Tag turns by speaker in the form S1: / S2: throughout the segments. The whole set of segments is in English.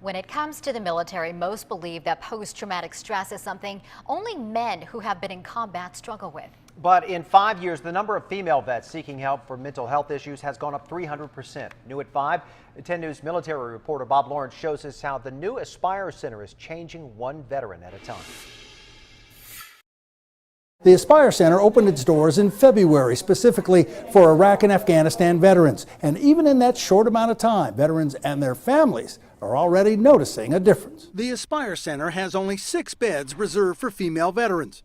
S1: When it comes to the military, most believe that post-traumatic stress is something only men who have been in combat struggle with.
S2: But in 5 years, the number of female vets seeking help for mental health issues has gone up 300%. New at 5, 10 News military reporter Bob Lawrence shows us how the new Aspire Center is changing one veteran at a time.
S3: The Aspire Center opened its doors in February specifically for Iraq and Afghanistan veterans. And even in that short amount of time, veterans and their families are already noticing a difference. The Aspire Center has only 6 beds reserved for female veterans.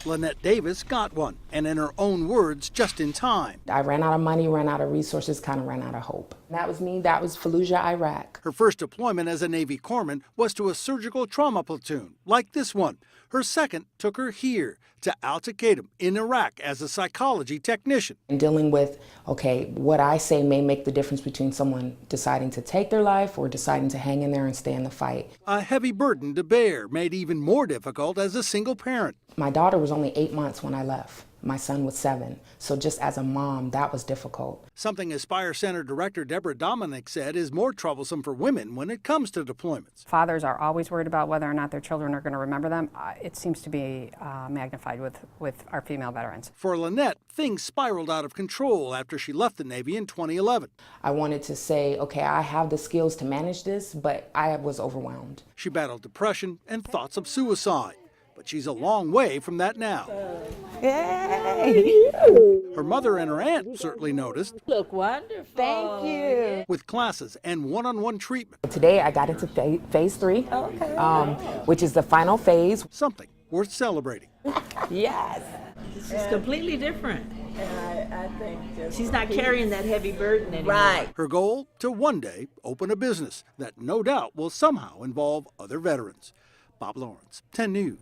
S3: Linette Davis got one, and in her own words, just in time.
S4: I ran out of money, ran out of resources, kind of ran out of hope. That was me. That was Fallujah, Iraq.
S3: Her first deployment as a Navy corpsman was to a surgical trauma platoon, like this one. Her second took her here to Al-Taqadim in Iraq as a psychology technician.
S4: And dealing with, okay, what I say may make the difference between someone deciding to take their life or deciding to hang in there and stay in the fight.
S3: A heavy burden to bear, made even more difficult as a single parent.
S4: My daughter was only 8 months when I left. My son was 7. So just as a mom, that was difficult.
S3: Something Aspire Center Director Deborah Dominic said is more troublesome for women when it comes to deployments.
S5: Fathers are always worried about whether or not their children are going to remember them. It seems to be magnified with our female veterans.
S3: For Linette, things spiraled out of control after she left the Navy in 2011.
S4: I wanted to say, okay, I have the skills to manage this, but I was overwhelmed.
S3: She battled depression and thoughts of suicide. But she's a long way from that now.
S6: Yay!
S3: Her mother and her aunt certainly noticed.
S6: Look wonderful.
S4: Thank you.
S3: With classes and one-on-one treatment.
S4: Today I got into phase 3, which is the final phase.
S3: Something worth celebrating.
S6: Yes. This is completely different. And I think she's not carrying that heavy burden anymore. Right.
S3: Her goal, to one day open a business that no doubt will somehow involve other veterans. Bob Lawrence, 10 News.